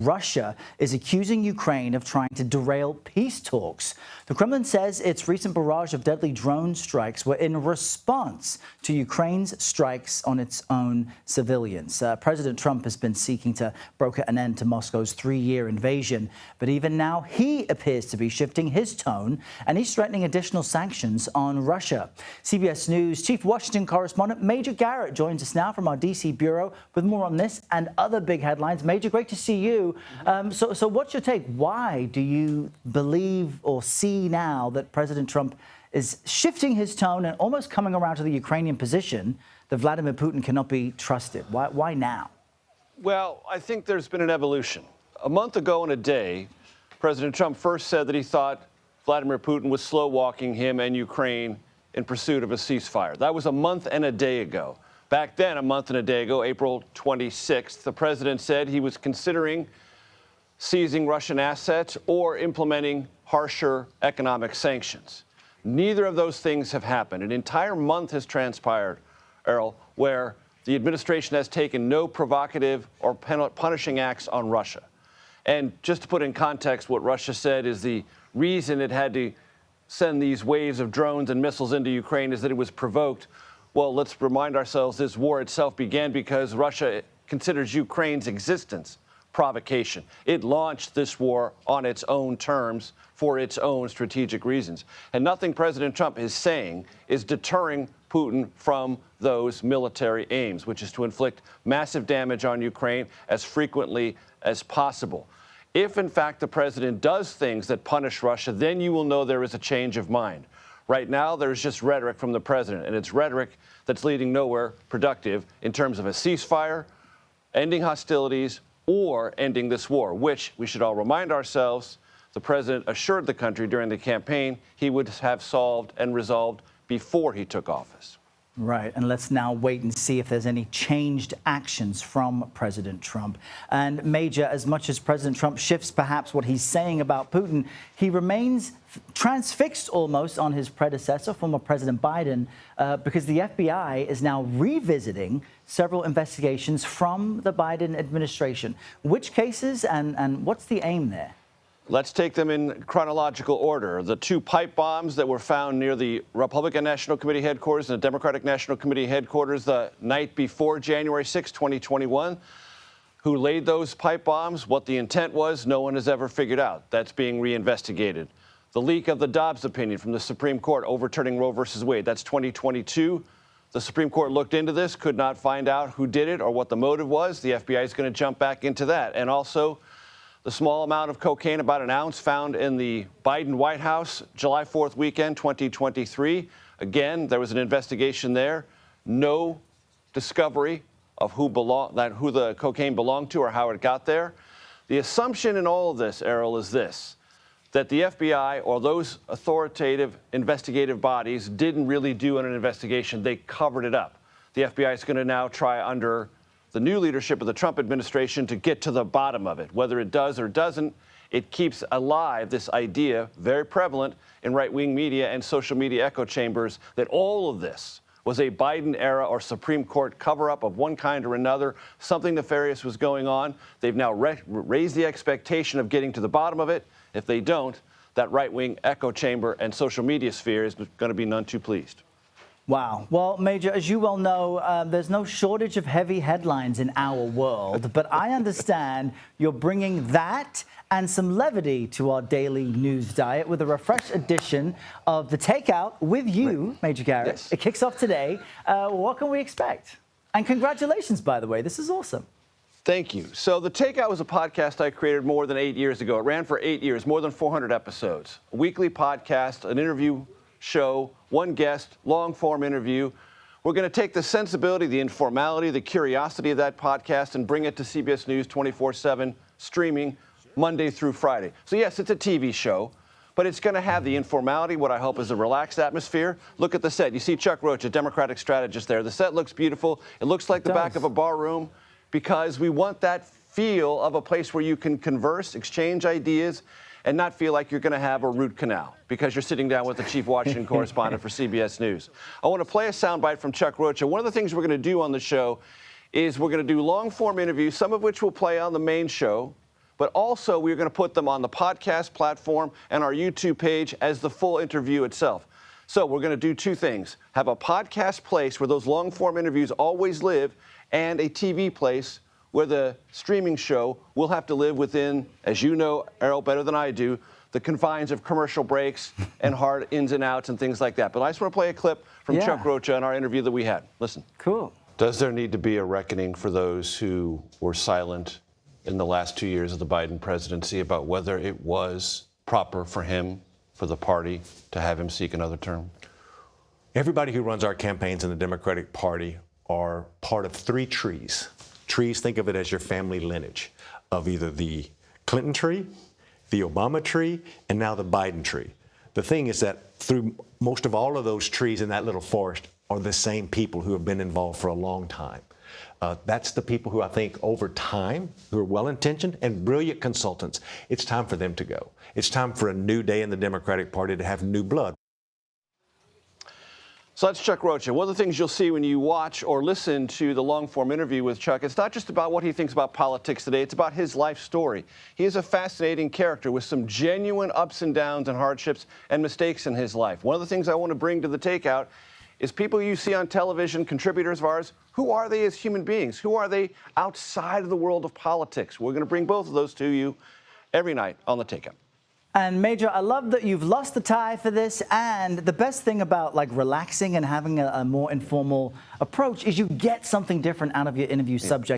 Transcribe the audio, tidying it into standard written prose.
Russia is accusing Ukraine of trying to derail peace talks. The Kremlin says its recent barrage of deadly drone strikes were in response to Ukraine's strikes on its own civilians. President Trump has been seeking to broker an end to Moscow's 3-year invasion, but even now he appears to be shifting his tone, and he's threatening additional sanctions on Russia. CBS News chief Washington correspondent Major Garrett joins us now from our D.C. bureau with more on this and other big headlines. Major, great to see you. So what's your take? Why do you believe or see now that President Trump is shifting his tone and almost coming around to the Ukrainian position that Vladimir Putin cannot be trusted? Why now? Well, I think there's been an evolution. A month ago in a day, President Trump first said that he thought Vladimir Putin was slow-walking him and Ukraine in pursuit of a ceasefire. That was a month and a day ago. Back then, a month and a day ago, April 26th, the president said he was considering seizing Russian assets or implementing harsher economic sanctions. Neither of those things have happened. An entire month has transpired, Errol, where the administration has taken no provocative or punishing acts on Russia. And just to put in context, what Russia said is the reason it had to send these waves of drones and missiles into Ukraine is that it was provoked. Well, let's remind ourselves this war itself began because Russia considers Ukraine's existence provocation. It launched this war on its own terms for its own strategic reasons. And nothing President Trump is saying is deterring Putin from those military aims, which is to inflict massive damage on Ukraine as frequently as possible. If, in fact, the president does things that punish Russia, then you will know there is a change of mind. Right now, there's just rhetoric from the president, and it's rhetoric that's leading nowhere productive in terms of a ceasefire, ending hostilities, or ending this war, which we should all remind ourselves the president assured the country during the campaign he would have solved and resolved before he took office. Right, and let's now wait and see if there's any changed actions from President Trump. And Major, as much as President Trump shifts perhaps what he's saying about Putin, he remains transfixed almost on his predecessor, former President Biden, because the FBI is now revisiting several investigations from the Biden administration. Which cases and what's the aim there? Let's take them in chronological order. The 2 pipe bombs that were found near the Republican National Committee headquarters and the Democratic National Committee headquarters the night before January 6, 2021. Who laid those pipe bombs? What the intent was, no one has ever figured out. That's being reinvestigated. The leak of the Dobbs opinion from the Supreme Court overturning Roe versus Wade. That's 2022. The Supreme Court looked into this, could not find out who did it or what the motive was. The FBI is going to jump back into that. And also, the small amount of cocaine, about an ounce, found in the Biden White House July 4th weekend, 2023. Again, there was an investigation there. No discovery of who the cocaine belonged to or how it got there. The assumption in all of this, Errol, is this, that the FBI or those authoritative investigative bodies didn't really do an investigation. They covered it up. The FBI is going to now try under the new leadership of the Trump administration to get to the bottom of it. Whether it does or doesn't, it keeps alive this idea, very prevalent in right-wing media and social media echo chambers, that all of this was a Biden-era or Supreme Court cover-up of one kind or another. Something nefarious was going on. They've now raised the expectation of getting to the bottom of it. If they don't, that right-wing echo chamber and social media sphere is going to be none too pleased. Wow. Well, Major, as you well know, there's no shortage of heavy headlines in our world, but I understand you're bringing that and some levity to our daily news diet with a refreshed edition of The Takeout with you, Major Garrett. Yes. It kicks off today. What can we expect? And congratulations, by the way. This is awesome. Thank you. So The Takeout was a podcast I created more than 8 years ago. It ran for 8 years, more than 400 episodes. A weekly podcast, an interview show, one guest, long-form interview. We're going to take the sensibility, the informality, the curiosity of that podcast and bring it to CBS News 24/7 streaming Monday through Friday. So yes, it's a TV show, but it's going to have the informality, what I hope is a relaxed atmosphere. Look at the set. You see Chuck Roach, a Democratic strategist there. The set looks beautiful. It looks like the back of a bar room because we want that feel of a place where you can converse, exchange ideas, and not feel like you're going to have a root canal because you're sitting down with the chief Washington correspondent for CBS News. I want to play a soundbite from Chuck Rocha. One of the things we're going to do on the show is we're going to do long-form interviews, some of which will play on the main show, but also we're going to put them on the podcast platform and our YouTube page as the full interview itself. So we're going to do two things: have a podcast place where those long-form interviews always live, and a TV place where the streaming show will have to live within, as you know, Errol, better than I do, the confines of commercial breaks and hard ins and outs and things like that. But I just want to play a clip from Chuck Rocha in our interview that we had. Listen. Cool. Does there need to be a reckoning for those who were silent in the last 2 years of the Biden presidency about whether it was proper for him, for the party, to have him seek another term? Everybody who runs our campaigns in the Democratic Party are part of three trees. Trees, think of it as your family lineage of either the Clinton tree, the Obama tree, and now the Biden tree. The thing is that through most of all of those trees in that little forest are the same people who have been involved for a long time. That's the people who I think over time, who are well-intentioned and brilliant consultants, it's time for them to go. It's time for a new day in the Democratic Party to have new blood. So that's Chuck Rocha. One of the things you'll see when you watch or listen to the long-form interview with Chuck, it's not just about what he thinks about politics today, it's about his life story. He is a fascinating character with some genuine ups and downs and hardships and mistakes in his life. One of the things I want to bring to the Takeout is people you see on television, contributors of ours, who are they as human beings? Who are they outside of the world of politics? We're going to bring both of those to you every night on the Takeout. And Major, I love that you've lost the tie for this. And the best thing about like relaxing and having a more informal approach is you get something different out of your interview subject.